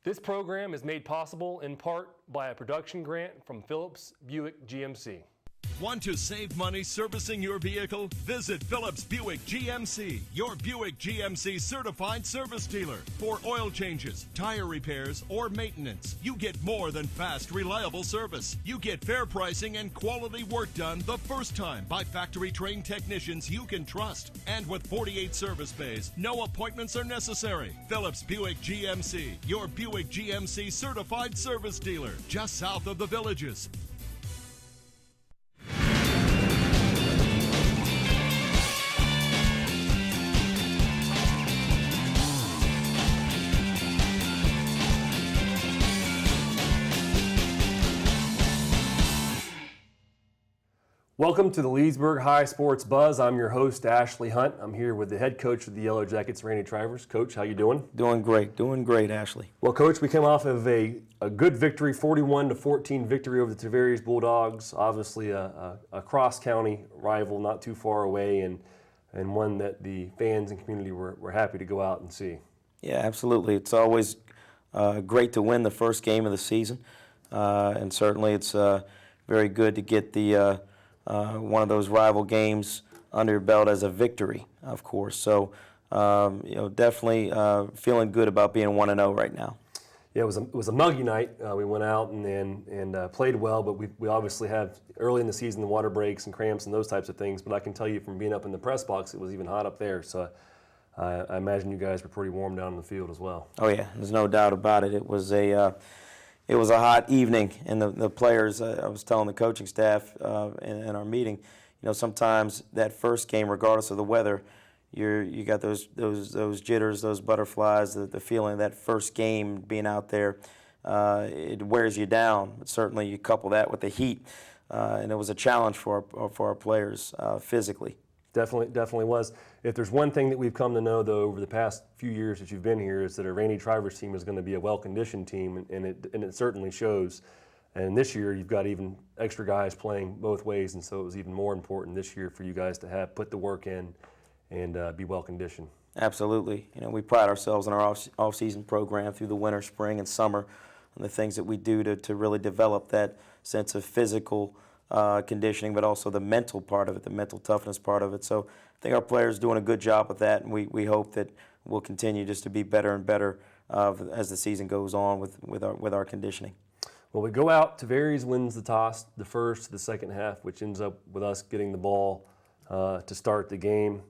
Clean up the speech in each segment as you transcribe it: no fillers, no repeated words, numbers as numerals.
This program is made possible in part by a production grant from Phillips Buick GMC. Want to save money servicing your vehicle? Visit Phillips Buick GMC, your Buick GMC certified service dealer. For oil changes, tire repairs, or maintenance, you get more than fast, reliable service. You get fair pricing and quality work done the first time by factory-trained technicians you can trust. And with 48 service bays, no appointments are necessary. Phillips Buick GMC, your Buick GMC certified service dealer, just south of the Villages. Welcome to the Leesburg High Sports Buzz. I'm your host, Ashley Hunt. I'm here with the head coach of the Yellow Jackets, Randy Travers. Coach, how you doing? Doing great, Ashley. Well, Coach, we came off of a good victory, 41-14 victory over the Tavares Bulldogs. Obviously a cross-county rival not too far away, and one that the fans and community were happy to go out and see. Yeah, absolutely. It's always great to win the first game of the season, and certainly it's very good to get the one of those rival games under your belt as a victory, of course. So, definitely feeling good about being 1-0 right now. Yeah, it was a muggy night. We went out and played well, but we obviously have early in the season the water breaks and cramps and those types of things. But I can tell you from being up in the press box, it was even hot up there. So I imagine you guys were pretty warm down in the field as well. Oh yeah, there's no doubt about it. It was a hot evening, and the players. I was telling the coaching staff in our meeting, sometimes that first game, regardless of the weather, you got those jitters, those butterflies, the feeling of that first game being out there, it wears you down. But certainly, you couple that with the heat, and it was a challenge for our players physically. Definitely was. If there's one thing that we've come to know, though, over the past few years that you've been here, is that a Randy Travers team is going to be a well-conditioned team, and it certainly shows. And this year, you've got even extra guys playing both ways, and so it was even more important this year for you guys to have put the work in and be well-conditioned. Absolutely. We pride ourselves in our off-season program through the winter, spring, and summer, and the things that we do to really develop that sense of physical conditioning, but also the mental part of it, the mental toughness part of it. So I think our players are doing a good job with that, and we hope that we'll continue just to be better and better as the season goes on with our conditioning. Well, we go out. Tavares wins the toss, the first to the second half, which ends up with us getting the ball to start the game.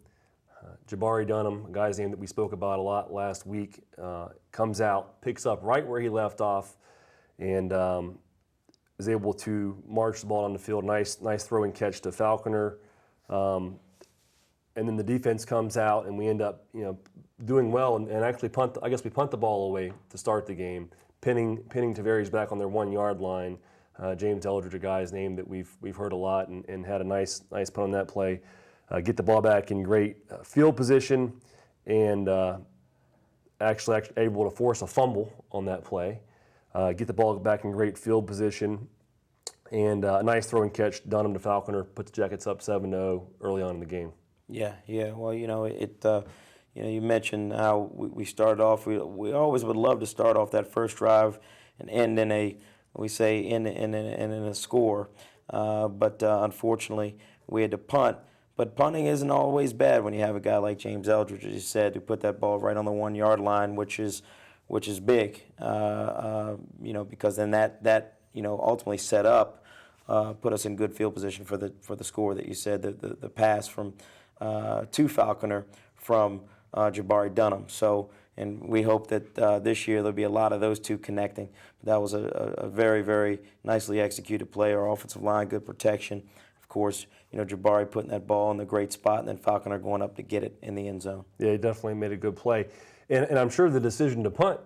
Jabari Dunham, a guy's name that we spoke about a lot last week, comes out, picks up right where he left off, and is able to march the ball on the field. Nice throw and catch to Falconer. And then the defense comes out, and we end up, doing well and actually punt. I guess we punt the ball away to start the game, pinning Tavares back on their 1-yard line. James Eldridge, a guy's name that we've heard a lot, and had a nice punt on that play. Get the ball back in great field position, and actually able to force a fumble on that play. Get the ball back in great field position, and a nice throw and catch, Dunham to Falconer, put the Jackets up 7-0 early on in the game. Yeah. Well, you mentioned how we started off. We always would love to start off that first drive and end in a score, but unfortunately we had to punt. But punting isn't always bad when you have a guy like James Eldridge, as you said, who put that ball right on the 1-yard line, which is big, because then that ultimately set up, put us in good field position for the score that you said, the pass from to Falconer from Jabari Dunham. So, and we hope that this year there'll be a lot of those two connecting. But that was a very, very nicely executed play. Our offensive line, good protection. Of course, Jabari putting that ball in the great spot, and then Falconer going up to get it in the end zone. Yeah, he definitely made a good play. And I'm sure the decision to punt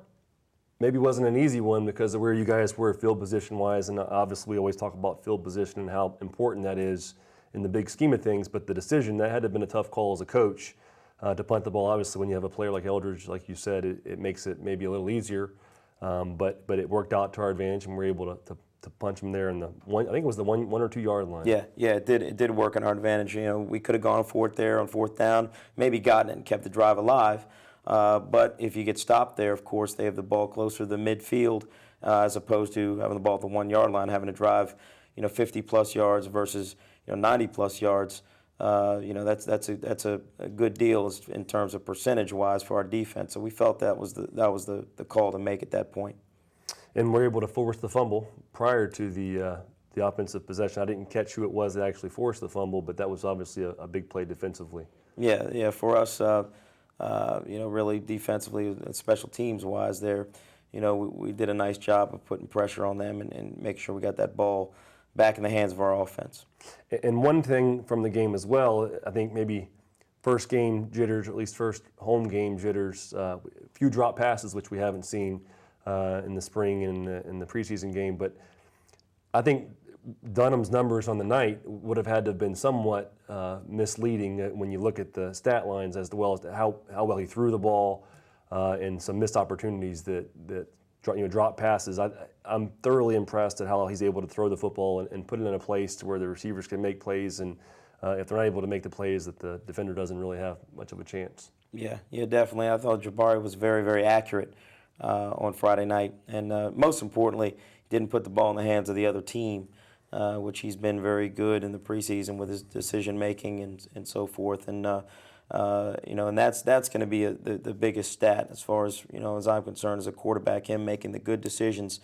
maybe wasn't an easy one because of where you guys were field position-wise, and obviously we always talk about field position and how important that is in the big scheme of things, but the decision, that had to have been a tough call as a coach to punt the ball. Obviously, when you have a player like Eldridge, like you said, it makes it maybe a little easier, but it worked out to our advantage, and we were able to punch him there in the one. I think it was the 1 or 2 yard line. Yeah, it did work in our advantage. We could have gone for it there on fourth down, maybe gotten it and kept the drive alive. But if you get stopped there, of course, they have the ball closer to the midfield as opposed to having the ball at the 1 yard line, having to drive, 50 plus yards versus 90 plus yards. That's a good deal in terms of percentage wise for our defense. So we felt that was the call to make at that point. And we're able to force the fumble prior to the offensive possession. I didn't catch who it was that actually forced the fumble, but that was obviously a big play defensively. Yeah. For us, really defensively and special teams wise, there, we did a nice job of putting pressure on them and making sure we got that ball back in the hands of our offense. And one thing from the game as well, I think maybe first game jitters, or at least first home game jitters, a few drop passes, which we haven't seen in the spring and in the preseason game. But I think Dunham's numbers on the night would have had to have been somewhat misleading when you look at the stat lines as well as to how well he threw the ball and some missed opportunities that drop passes. I'm thoroughly impressed at how he's able to throw the football and put it in a place to where the receivers can make plays, and if they're not able to make the plays, that the defender doesn't really have much of a chance. Yeah, definitely. I thought Jabari was very, very accurate on Friday night, and most importantly, didn't put the ball in the hands of the other team, which he's been very good in the preseason with his decision making and so forth. And and that's going to be the biggest stat as far as as I'm concerned as a quarterback, him making the good decisions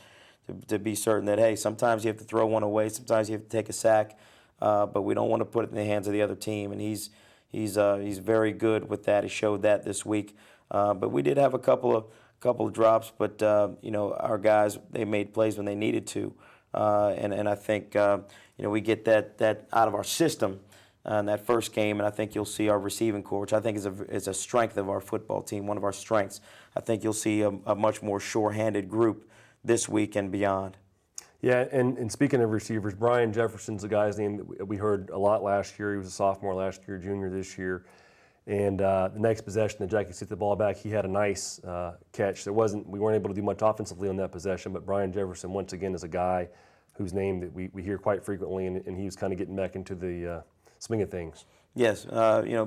to be certain that, hey, sometimes you have to throw one away, sometimes you have to take a sack, but we don't want to put it in the hands of the other team. And he's very good with that. He showed that this week. But we did have a couple of drops, but our guys, they made plays when they needed to, and I think we get that out of our system in that first game, and I think you'll see our receiving core, which I think is a strength of our football team, one of our strengths. I think you'll see a much more sure-handed group this week and beyond. Yeah, and speaking of receivers, Brian Jefferson's a guy's name that we heard a lot last year. He was a sophomore last year, junior this year. And the next possession, the Jackies hit the ball back. He had a nice catch. We weren't able to do much offensively on that possession, but Brian Jefferson, once again, is a guy whose name that we hear quite frequently, and he was kind of getting back into the swing of things. Yes,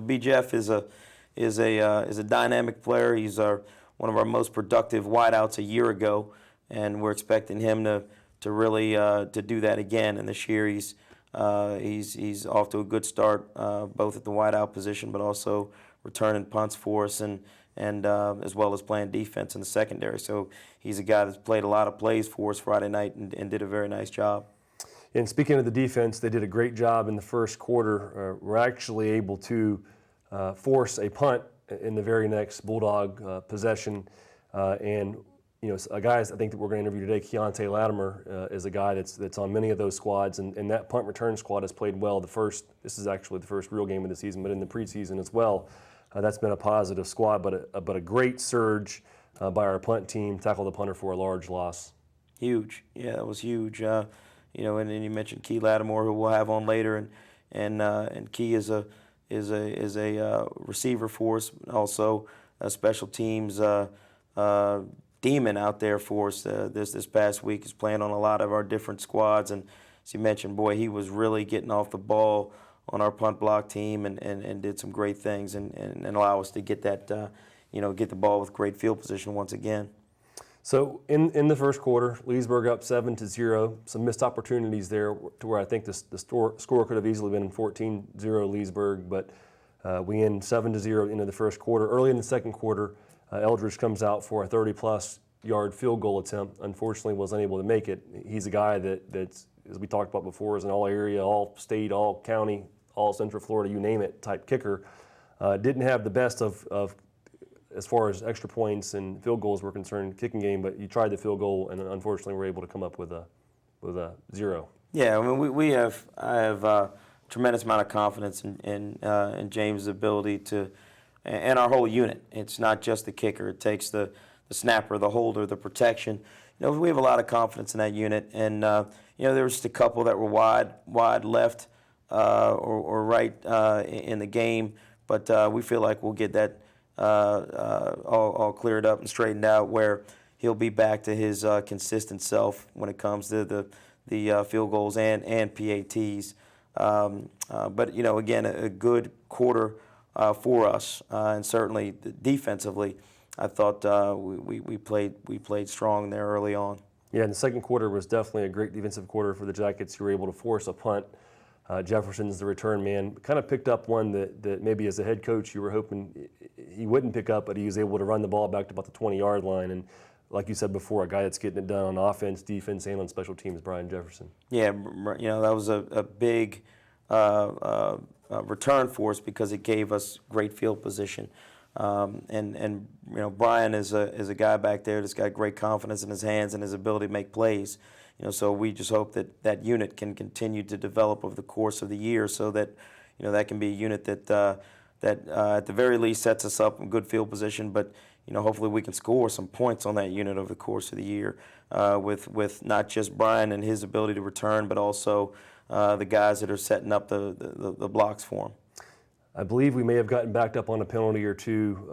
B. Jeff is a dynamic player. He's one of our most productive wideouts a year ago, and we're expecting him to really to do that again. And this year he's off to a good start, both at the wideout position, but also returning punts for us, and as well as playing defense in the secondary. So he's a guy that's played a lot of plays for us Friday night and did a very nice job. And speaking of the defense, they did a great job in the first quarter. We're actually able to force a punt in the very next Bulldog possession. And a guy I think that we're going to interview today, Keontae Latimer, is a guy that's on many of those squads, and that punt return squad has played well. This is actually the first real game of the season, but in the preseason as well, that's been a positive squad. But a great surge by our punt team, tackled the punter for a large loss. Huge, yeah, that was huge. And then you mentioned Key Lattimore, who we'll have on later, and Key is a receiver for us, also a special teams demon out there for us. This past week is playing on a lot of our different squads, and as you mentioned, boy, he was really getting off the ball on our punt block team and did some great things and allow us to get that get the ball with great field position once again. So in the first quarter, Leesburg up 7-0. Some missed opportunities there to where I think the score could have easily been 14-0 Leesburg, but we end 7-0 into the first quarter. Early in the second quarter, Eldridge comes out for a 30-plus yard field goal attempt. Unfortunately, was unable to make it. He's a guy that's, as we talked about before, is an all-area, all-state, all-county, all-Central Florida, you name it, type kicker. Didn't have the best of as far as extra points and field goals were concerned, kicking game, but you tried the field goal and unfortunately were able to come up with a 0. Yeah, I mean I have a tremendous amount of confidence in James' ability to, and our whole unit. It's not just the kicker; it takes the snapper, the holder, the protection. We have a lot of confidence in that unit, and there was just a couple that were wide left or right in the game, but we feel like we'll get that all cleared up and straightened out, where he'll be back to his consistent self when it comes to the field goals and PATs. But again, a good quarter for us, and certainly defensively, I thought we played strong there early on. Yeah, and the second quarter was definitely a great defensive quarter for the Jackets. You were able to force a punt. Jefferson's the return man. Kind of picked up one that maybe as a head coach you were hoping he wouldn't pick up, but he was able to run the ball back to about the 20-yard line. And like you said before, a guy that's getting it done on offense, defense, and on special teams, Brian Jefferson. Yeah, that was a big return for us because it gave us great field position. And Brian is a guy back there that's got great confidence in his hands and his ability to make plays. So we just hope that unit can continue to develop over the course of the year, so that that can be a unit that at the very least sets us up in good field position. But hopefully we can score some points on that unit over the course of the year, with not just Brian and his ability to return, but also the guys that are setting up the blocks for him. I believe we may have gotten backed up on a penalty or two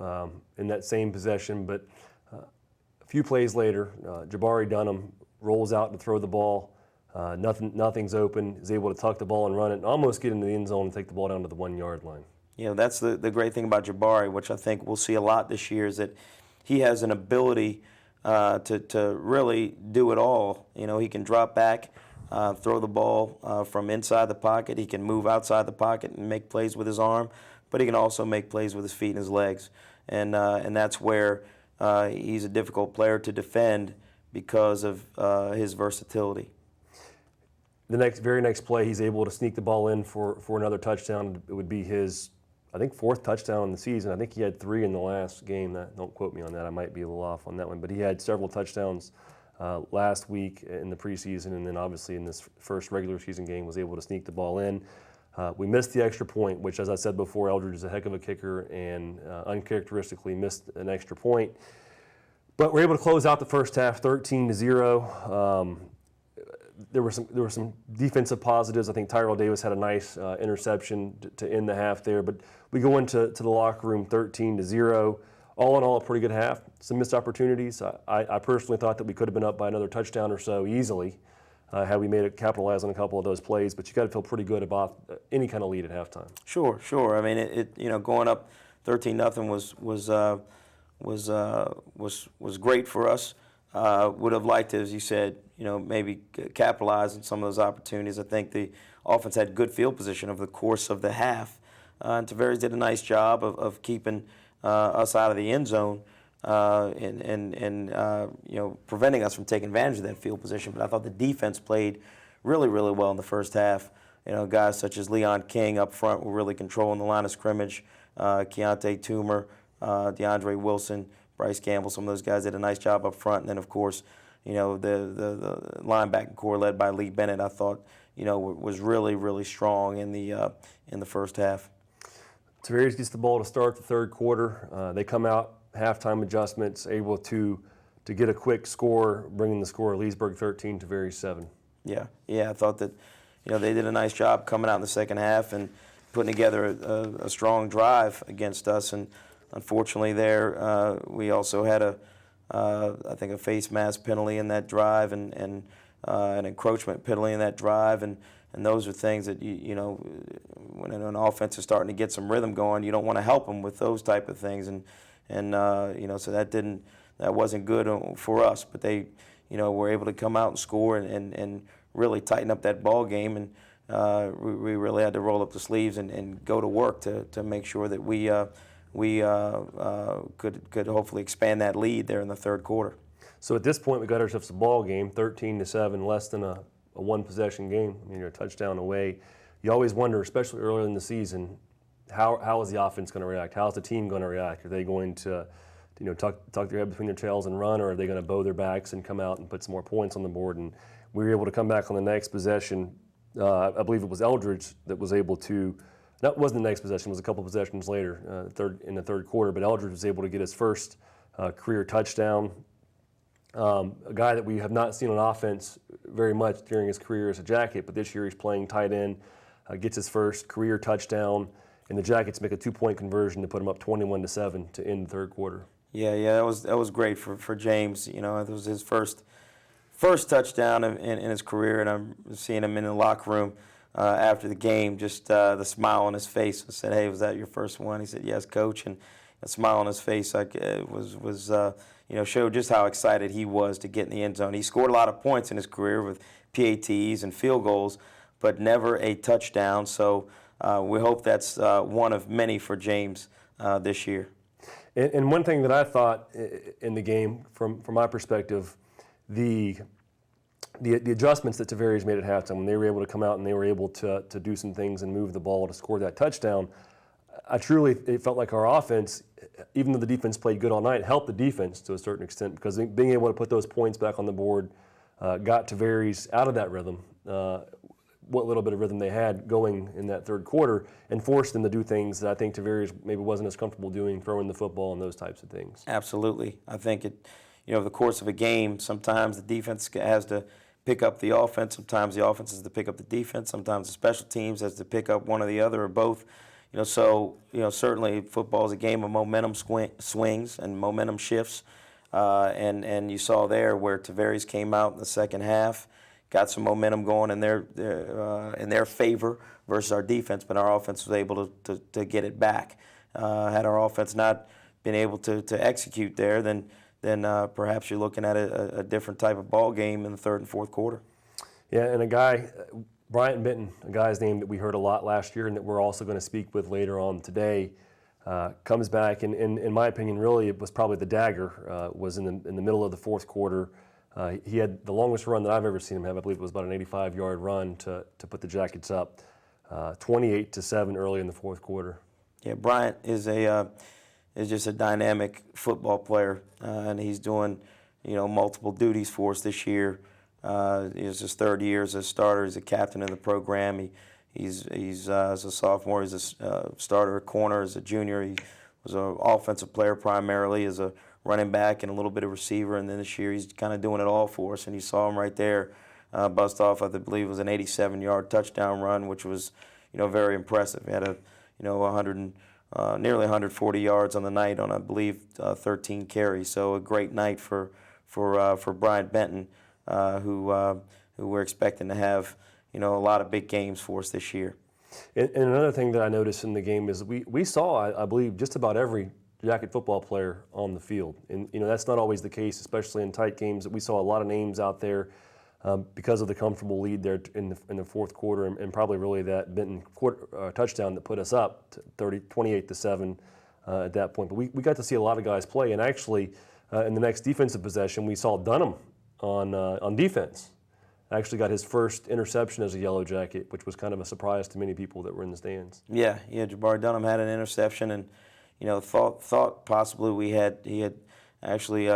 in that same possession, but a few plays later, Jabari Dunham rolls out to throw the ball. Nothing's open. Is able to tuck the ball and run it, and almost get into the end zone and take the ball down to the 1-yard line. That's the great thing about Jabari, which I think we'll see a lot this year, is that he has an ability to really do it all. He can drop back, throw the ball from inside the pocket. He can move outside the pocket and make plays with his arm, but he can also make plays with his feet and his legs. And that's where he's a difficult player to defend because of his versatility. The very next play, he's able to sneak the ball in for another touchdown. It would be his, I think, 4th touchdown in the season. I think he had 3 in the last game. Don't quote me on that. I might be a little off on that one. But he had several touchdowns last week in the preseason, and then obviously in this first regular season game was able to sneak the ball in. We missed the extra point, which, as I said before, Eldridge is a heck of a kicker and uncharacteristically missed an extra point. But we're able to close out the first half 13-0. There were some defensive positives. I think Tyrell Davis had a nice interception to end the half there. But we go into the locker room 13-0. All in all, a pretty good half. Some missed opportunities. I personally thought that we could have been up by another touchdown or so easily had we made it capitalize on a couple of those plays. But you got to feel pretty good about any kind of lead at halftime. Sure. I mean, going up 13-0 was great for us. Would have liked to, as you said, maybe capitalize on some of those opportunities. I think the offense had good field position over the course of the half. And Tavares did a nice job of keeping us out of the end zone and preventing us from taking advantage of that field position. But I thought the defense played really, really well in the first half. Guys such as Leon King up front were really controlling the line of scrimmage. Keontae Toomer, DeAndre Wilson, Bryce Campbell, some of those guys did a nice job up front. And then, of course, the linebacking core led by Lee Bennett, I thought, was really, really strong in the first half. Tavares gets the ball to start the third quarter. They come out, halftime adjustments, able to get a quick score, bringing the score Leesburg 13, Tavares 7. Yeah, I thought that, they did a nice job coming out in the second half and putting together a strong drive against us. And unfortunately there, we also had I think a face mask penalty in that drive and an encroachment penalty in that drive. And those are things that, when an offense is starting to get some rhythm going, you don't want to help them with those type of things. And so that wasn't good for us. But they, were able to come out and score and really tighten up that ball game. And we really had to roll up the sleeves and go to work to make sure that we could hopefully expand that lead there in the third quarter. So at this point, we got ourselves a ball game, 13-7, less than a one-possession game. I mean, you're a touchdown away. You always wonder, especially earlier in the season, how is the offense going to react? How is the team going to react? Are they going to, tuck their head between their tails and run, or are they going to bow their backs and come out and put some more points on the board? And we were able to come back on the next possession. I believe it was Eldridge that was able to. That wasn't the next possession. It was a couple possessions later, in the third quarter. But Eldridge was able to get his first career touchdown. A guy that we have not seen on offense very much during his career as a Jacket, but this year he's playing tight end, gets his first career touchdown, and the Jackets make a 2-point conversion to put him up 21-7 to end the third quarter. Yeah, that was great for James. It was his first touchdown in his career, and I'm seeing him in the locker room after the game, just the smile on his face. I said, "Hey, was that your first one?" He said, "Yes, coach." And a smile on his face showed just how excited he was to get in the end zone. He scored a lot of points in his career with PATs and field goals, but never a touchdown. So we hope that's one of many for James this year. And one thing that I thought in the game, from my perspective, the adjustments that Tavares made at halftime, when they were able to come out and they were able to do some things and move the ball to score that touchdown, it felt like our offense, even though the defense played good all night, helped the defense to a certain extent, because being able to put those points back on the board got Tavares out of that rhythm, what little bit of rhythm they had going in that third quarter, and forced them to do things that I think Tavares maybe wasn't as comfortable doing, throwing the football and those types of things. Absolutely. I think over the course of a game, sometimes the defense has to pick up the offense, sometimes the offense has to pick up the defense, sometimes the special teams has to pick up one or the other or both. Certainly football is a game of momentum swings and momentum shifts. And you saw there where Tavares came out in the second half, got some momentum going in their favor versus our defense, but our offense was able to get it back. Had our offense not been able to execute there, then perhaps you're looking at a different type of ball game in the third and fourth quarter. Yeah, and a guy, Bryant Benton, a guy's name that we heard a lot last year and that we're also going to speak with later on today, comes back, and in my opinion, really it was probably the dagger, was in the middle of the fourth quarter. He had the longest run that I've ever seen him have. I believe it was about an 85-yard run to put the Jackets up 28-7 early in the fourth quarter. Yeah, Bryant is just a dynamic football player, and he's doing multiple duties for us this year. It's his third year as a starter. He's a captain of the program. He's as a sophomore, he's a starter at corner. As a junior, he was an offensive player primarily, as a running back and a little bit of receiver. And then this year, he's kind of doing it all for us. And you saw him right there, bust off, I believe it was an 87-yard touchdown run, which was very impressive. He had nearly 140 yards on the night on, I believe, 13 carries. So a great night for Bryant Benton, who we're expecting to have a lot of big games for us this year. And another thing that I noticed in the game is we saw, I believe, just about every Jacket football player on the field. And that's not always the case, especially in tight games. We saw a lot of names out there because of the comfortable lead there in the fourth quarter, and probably really that Benton touchdown that put us up to 28-7 at that point. But we got to see a lot of guys play, and actually in the next defensive possession, we saw Dunham on defense. Actually got his first interception as a Yellow Jacket, which was kind of a surprise to many people that were in the stands. Yeah, Jabari Dunham had an interception, and thought possibly he had actually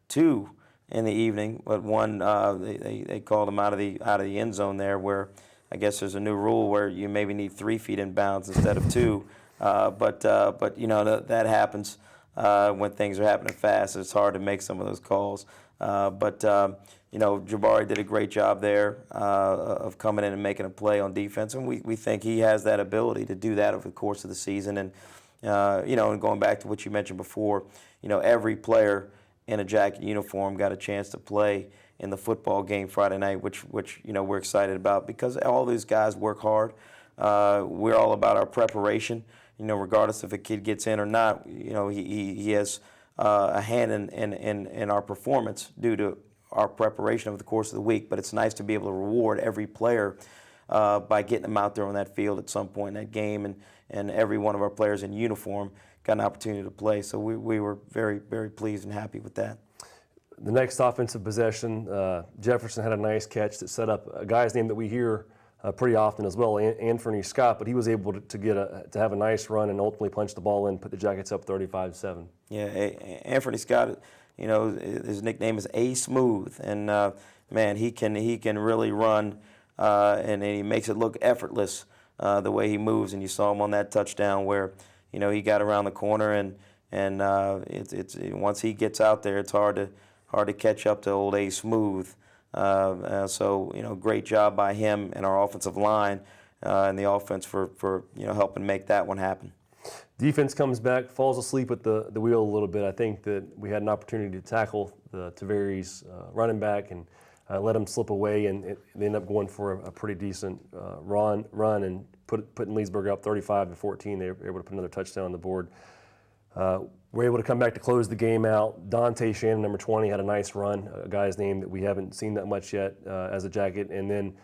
two in the evening, but one they called him out of the end zone there, where I guess there's a new rule where you maybe need 3 feet in bounds instead of 2. But that happens when things are happening fast. It's hard to make some of those calls. Jabari did a great job there of coming in and making a play on defense, and we think he has that ability to do that over the course of the season. And and going back to what you mentioned before, every player in a Jacket uniform got a chance to play in the football game Friday night, which we're excited about, because all these guys work hard. We're all about our preparation. Regardless if a kid gets in or not, he has a hand in our performance due to our preparation over the course of the week. But it's nice to be able to reward every player by getting them out there on that field at some point in that game, and every one of our players in uniform got an opportunity to play. So we were very, very pleased and happy with that. The next offensive possession, Jefferson had a nice catch that set up a guy's name that we hear pretty often as well, Anthony Scott, but he was able to have a nice run and ultimately punch the ball in, put the Jackets up 35-7. Yeah, Anthony Scott, his nickname is A Smooth, and man, he can really run, and he makes it look effortless the way he moves. And you saw him on that touchdown where he got around the corner, and it's once he gets out there, it's hard to catch up to old A Smooth. So great job by him and our offensive line and the offense for helping make that one happen. Defense comes back, falls asleep at the wheel a little bit. I think that we had an opportunity to tackle the Tavares running back, and let them slip away, and they ended up going for a pretty decent run and putting Leesburg up 35-14. They were able to put another touchdown on the board. We're able to come back to close the game out. Dante Shannon, number 20, had a nice run, a guy's name that we haven't seen that much yet as a Jacket. And then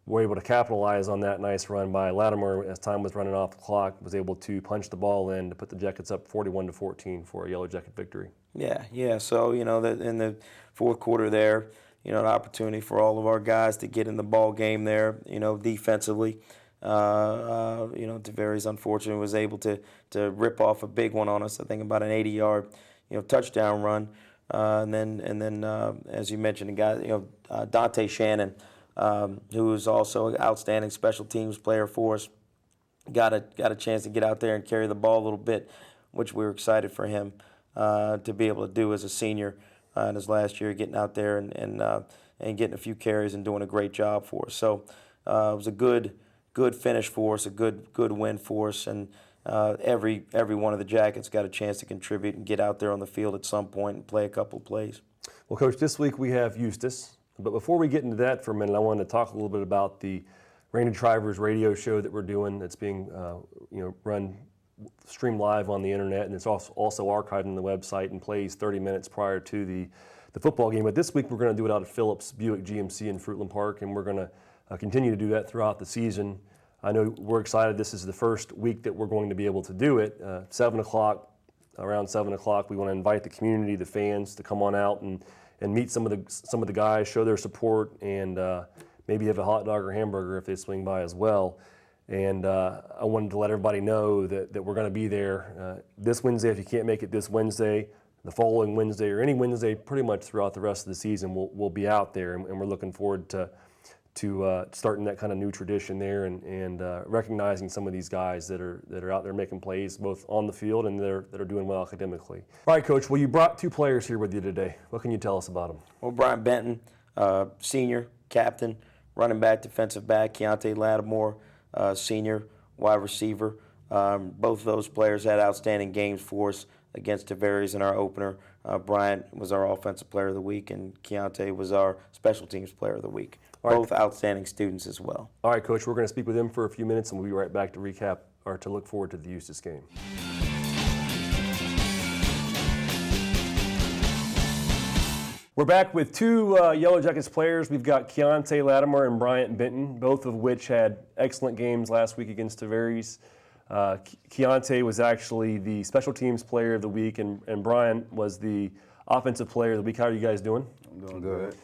we're able to capitalize on that nice run by Latimer as time was running off the clock, was able to punch the ball in to put the Jackets up 41-14 for a Yellow Jacket victory. Yeah. So, in the fourth quarter there, an opportunity for all of our guys to get in the ball game there, defensively. Tavares, unfortunately, was able to rip off a big one on us. I think about an 80-yard, touchdown run. And then, as you mentioned, a guy, Dante Shannon, who is also an outstanding special teams player for us, got a chance to get out there and carry the ball a little bit, which we were excited for him to be able to do as a senior in his last year, getting out there and getting a few carries and doing a great job for us. So it was a good finish for us, a good win for us, and every one of the Jackets got a chance to contribute and get out there on the field at some point and play a couple of plays. Well, Coach, this week we have Eustis, but before we get into that for a minute, I wanted to talk a little bit about the Randy Trivers radio show that we're doing that's being streamed live on the internet, and it's also archived on the website and plays 30 minutes prior to the football game. But this week we're going to do it out at Phillips Buick GMC in Fruitland Park, and we're going to continue to do that throughout the season. I know we're excited. This is the first week that we're going to be able to do it. 7 o'clock, around 7 o'clock, we want to invite the community, the fans, to come on out and meet some of the guys, show their support, and maybe have a hot dog or hamburger if they swing by as well. And I wanted to let everybody know that we're going to be there this Wednesday. If you can't make it this Wednesday, the following Wednesday, or any Wednesday pretty much throughout the rest of the season, we'll be out there, and we're looking forward to starting that kind of new tradition there and recognizing some of these guys that are out there making plays both on the field and that are doing well academically. All right, Coach, well, you brought two players here with you today. What can you tell us about them? Well, Brian Benton, senior, captain, running back, defensive back. Keontae Lattimore, senior, wide receiver. Both of those players had outstanding games for us against Tavares in our opener. Brian was our offensive player of the week, and Keontae was our special teams player of the week. Both outstanding students as well. All right, Coach, we're going to speak with them for a few minutes, and we'll be right back to recap or to look forward to the Eustis game. We're back with two Yellow Jackets players. We've got Keontae Lattimore and Bryant Benton, both of which had excellent games last week against Tavares. Keontae was actually the special teams player of the week, and Bryant was the offensive player of the week. How are you guys doing? I'm doing good.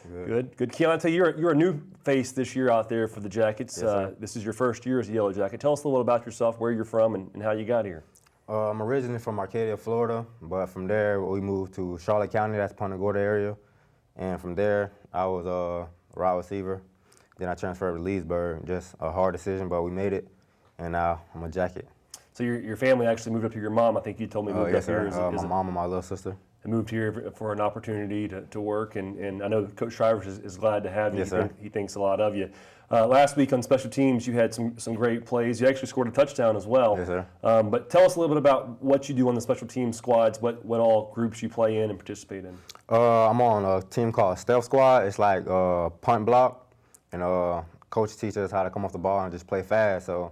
Good. Keontae, you're a new face this year out there for the Jackets. Yes, this is your first year as a Yellow Jacket. Tell us a little about yourself, where you're from, and how you got here. I'm originally from Arcadia, Florida, but from there we moved to Charlotte County, that's Punta Gorda area. And from there, I was a wide receiver. Then I transferred to Leesburg. Just a hard decision, but we made it. And now I'm a Jacket. So your family actually moved up here. Your mom, I think you told me, moved yes, up here. sir. My mom and my little sister. And moved here for an opportunity to work. And I know Coach Travers is glad to have you. Yes, sir. He thinks a lot of you. Last week on special teams, you had some great plays. You actually scored a touchdown as well. Yes, sir. But tell us a little bit about what you do on the special teams squads, what all groups you play in and participate in. I'm on a team called Stealth Squad. It's like punt block, and coach teaches us how to come off the ball and just play fast. So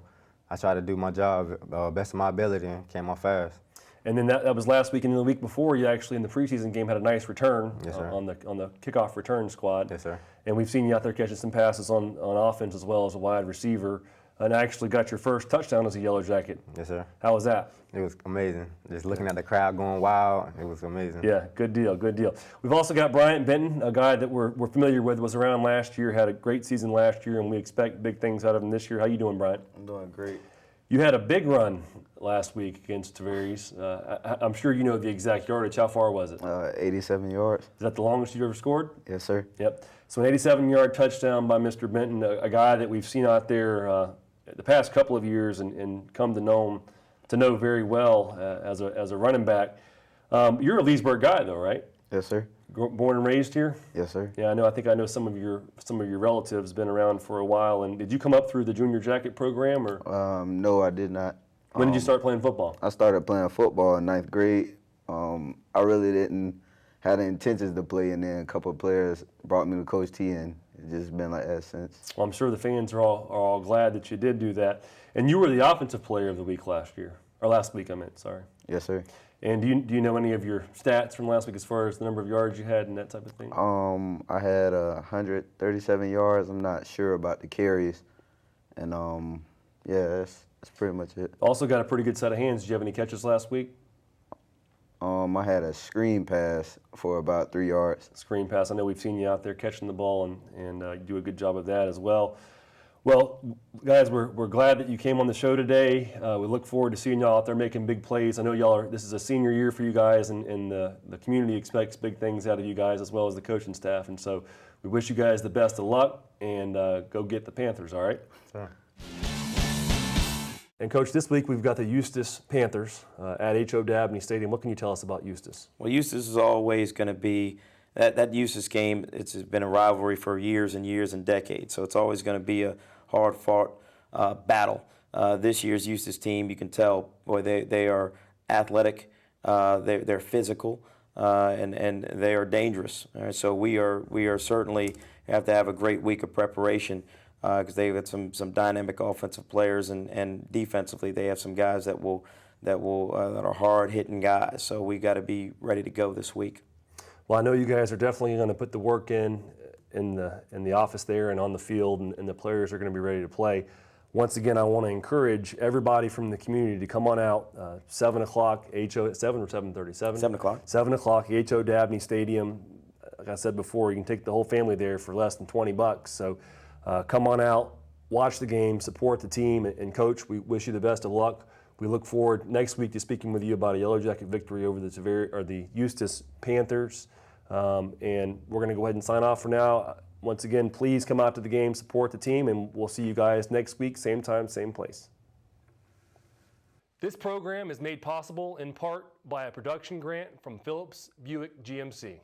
I try to do my job best of my ability and came off fast. And then that was last week, and the week before, you actually in the preseason game had a nice return. Yes, sir. On the kickoff return squad. Yes, sir. And we've seen you out there catching some passes on offense as well as a wide receiver, and actually got your first touchdown as a Yellow Jacket. Yes, sir. How was that? It was amazing. Just looking at the crowd going wild, it was amazing. Yeah, good deal. We've also got Bryant Benton, a guy that we're familiar with, was around last year, had a great season last year, and we expect big things out of him this year. How you doing, Bryant? I'm doing great. You had a big run last week against Tavares. I'm sure you know the exact yardage. How far was it? 87 yards. Is that the longest you've ever scored? Yes, sir. Yep. So an 87-yard touchdown by Mr. Benton, a guy that we've seen out there the past couple of years and come to know very well as a running back. You're a Leesburg guy, though, right? Yes, sir. Born and raised here? Yes, sir. Yeah, I know. I think I know some of your relatives been around for a while. And did you come up through the Junior Jacket program, or? No, I did not. When did you start playing football? I started playing football in 9th grade. I really didn't had the intentions to play, and then a couple of players brought me to Coach T, and it's just been like that since. Well, I'm sure the fans are all glad that you did do that. And you were the offensive player of the week last week, I meant, sorry. Yes, sir. And do you know any of your stats from last week as far as the number of yards you had and that type of thing? I had 137 yards. I'm not sure about the carries, and yeah, that's pretty much it. Also got a pretty good set of hands. Did you have any catches last week? I had a screen pass for about 3 yards. Screen pass. I know we've seen you out there catching the ball, and you do a good job of that as well. Well, guys, we're glad that you came on the show today. We look forward to seeing y'all out there making big plays. I know this is a senior year for you guys, and the community expects big things out of you guys as well as the coaching staff. And so we wish you guys the best of luck, and go get the Panthers, all right? Sure. And, Coach, this week we've got the Eustis Panthers at H.O. Dabney Stadium. What can you tell us about Eustis? Well, Eustis is always going to be that Eustis game. It's been a rivalry for years and years and decades, so it's always going to be a hard-fought battle. This year's Eustis team, you can tell, boy, they are athletic, they're physical, and they are dangerous. All right, so we are certainly have to have a great week of preparation because they've got some dynamic offensive players, and defensively they have some guys that are hard-hitting guys. So we got to be ready to go this week. Well, I know you guys are definitely going to put the work in the office there and on the field, and the players are going to be ready to play. Once again, I want to encourage everybody from the community to come on out. 7 o'clock, 7 or 7:30? 7 o'clock. 7 o'clock, H.O. Dabney Stadium. Like I said before, you can take the whole family there for less than $20. So come on out, watch the game, support the team, and Coach, we wish you the best of luck. We look forward next week to speaking with you about a Yellow Jacket victory over the Eustis Panthers. And we're going to go ahead and sign off for now. Once again, please come out to the game, support the team, and we'll see you guys next week, same time, same place. This program is made possible in part by a production grant from Phillips Buick GMC.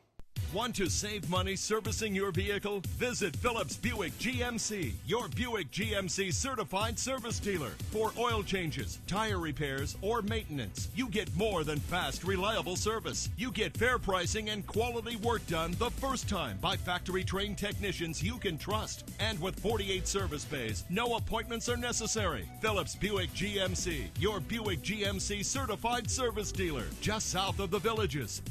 Want to save money servicing your vehicle? Visit Phillips Buick GMC, your Buick GMC certified service dealer. For oil changes, tire repairs, or maintenance, you get more than fast, reliable service. You get fair pricing and quality work done the first time by factory-trained technicians you can trust. And with 48 service bays, no appointments are necessary. Phillips Buick GMC, your Buick GMC certified service dealer, just south of the Villages.